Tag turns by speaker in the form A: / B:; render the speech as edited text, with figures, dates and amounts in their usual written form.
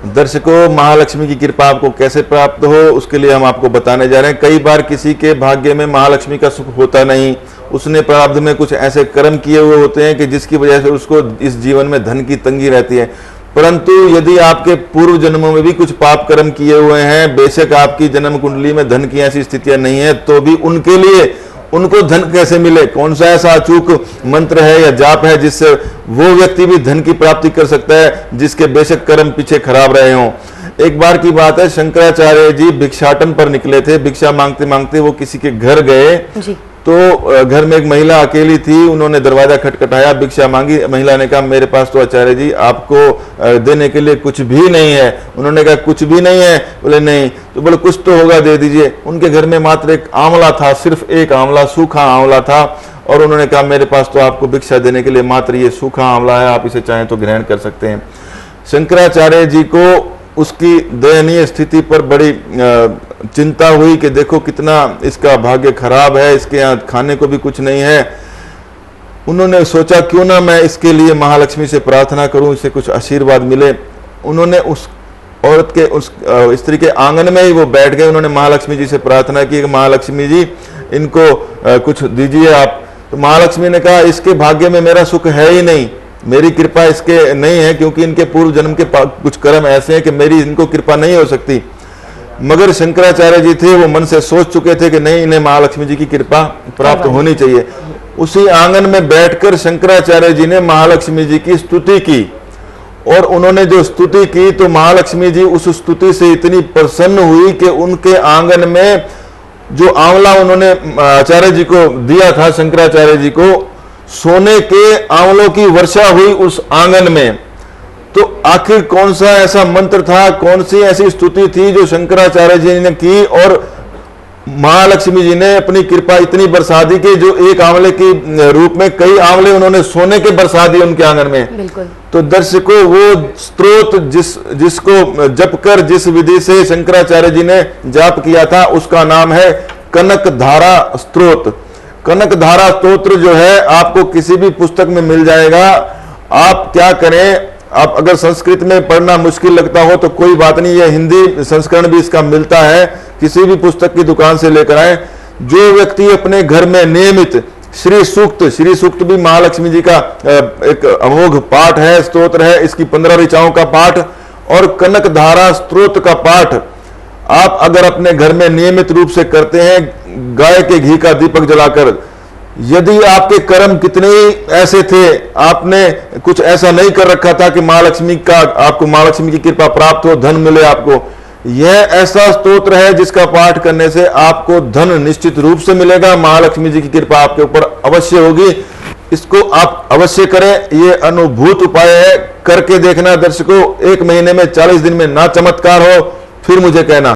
A: दर्शकों, महालक्ष्मी की कृपा आपको कैसे प्राप्त हो उसके लिए हम आपको बताने जा रहे हैं। कई बार किसी के भाग्य में महालक्ष्मी का सुख होता नहीं, उसने प्रारब्ध में कुछ ऐसे कर्म किए हुए होते हैं कि जिसकी वजह से उसको इस जीवन में धन की तंगी रहती है। परंतु यदि आपके पूर्व जन्मों में भी कुछ पाप कर्म किए हुए हैं, बेशक आपकी जन्म कुंडली में धन की ऐसी स्थितियां नहीं है, तो भी उनके लिए उनको धन कैसे मिले, कौन सा ऐसा अचूक मंत्र है या जाप है जिससे वो व्यक्ति भी धन की प्राप्ति कर सकता है, जिसके बेशक कर्म पीछे खराब रहे हों। एक बार की बात है, शंकराचार्य जी भिक्षाटन पर निकले थे। भिक्षा मांगते मांगते वो किसी के घर गए जी। तो घर में एक महिला अकेली थी। उन्होंने दरवाजा खटखटाया, भिक्षा मांगी। महिला ने कहा, मेरे पास तो आचार्य जी आपको देने के लिए कुछ भी नहीं है। उन्होंने कहा, कुछ भी नहीं है? बोले नहीं। तो बोले कुछ तो होगा, दे दीजिए। उनके घर में मात्र एक आंवला था, सिर्फ एक आंवला, सूखा आंवला था। और उन्होंने कहा, मेरे पास तो आपको भिक्षा देने के लिए मात्र ये सूखा आंवला है, आप इसे चाहें तो ग्रहण कर सकते हैं। शंकराचार्य जी को उसकी दयनीय स्थिति पर बड़ी चिंता हुई कि देखो कितना इसका भाग्य खराब है, इसके यहाँ खाने को भी कुछ नहीं है। उन्होंने सोचा, क्यों ना मैं इसके लिए महालक्ष्मी से प्रार्थना करूं, इससे कुछ आशीर्वाद मिले। उन्होंने उस औरत के, उस स्त्री के आंगन में ही वो बैठ गए। उन्होंने महालक्ष्मी जी से प्रार्थना की कि महालक्ष्मी जी इनको कुछ दीजिए आप। तो महालक्ष्मी ने कहा, इसके भाग्य में मेरा सुख है ही नहीं, मेरी कृपा इसके नहीं है, क्योंकि इनके पूर्व जन्म के कुछ कर्म ऐसे हैं कि मेरी इनको कृपा नहीं हो सकती। मगर शंकराचार्य जी थे, वो मन से सोच चुके थे कि नहीं, इन्हें महालक्ष्मी जी की कृपा प्राप्त होनी चाहिए। उसी आंगन में बैठकर शंकराचार्य जी ने महालक्ष्मी जी की स्तुति की। और उन्होंने जो स्तुति की तो महालक्ष्मी जी उस स्तुति से इतनी प्रसन्न हुई कि उनके आंगन में जो आंवला उन्होंने आचार्य जी को दिया था, शंकराचार्य जी को, सोने के आंवलों की वर्षा हुई उस आंगन में। तो आखिर कौन सा ऐसा मंत्र था, कौन सी ऐसी स्तुति थी जो शंकराचार्य जी ने की और महालक्ष्मी जी ने अपनी कृपा इतनी बरसा दी कि जो एक आंवले के रूप में कई आंवले उन्होंने सोने के बरसा दिए उनके आंगन में। बिल्कुल। तो दर्शकों, वो स्त्रोत जिसको जप कर, जिस विधि से शंकराचार्य जी ने जाप किया था, उसका नाम है कनक धारा स्तोत्र। कनक धारा स्तोत्र जो है आपको किसी भी पुस्तक में मिल जाएगा। आप क्या करें, आप अगर संस्कृत में पढ़ना मुश्किल लगता हो तो कोई बात नहीं, ये हिंदी संस्करण भी इसका मिलता है, किसी भी पुस्तक की दुकान से लेकर आए। जो व्यक्ति अपने घर में नियमित श्री सूक्त भी महालक्ष्मी जी का एक अमोघ पाठ है, स्तोत्र है, इसकी 15 ऋचाओं का पाठ और कनक धारा स्तोत्र का पाठ आप अगर अपने घर में नियमित रूप से करते हैं, गाय के घी का दीपक जलाकर, यदि आपके कर्म कितने ही ऐसे थे, आपने कुछ ऐसा नहीं कर रखा था कि आपको महालक्ष्मी की कृपा प्राप्त हो, धन मिले आपको, यह ऐसा स्तोत्र है जिसका पाठ करने से आपको धन निश्चित रूप से मिलेगा। महालक्ष्मी जी की कृपा आपके ऊपर अवश्य होगी। इसको आप अवश्य करें, ये अनुभूत उपाय है, करके देखना दर्शकों। 1 महीने में 40 दिन में ना चमत्कार हो, फिर मुझे कहना।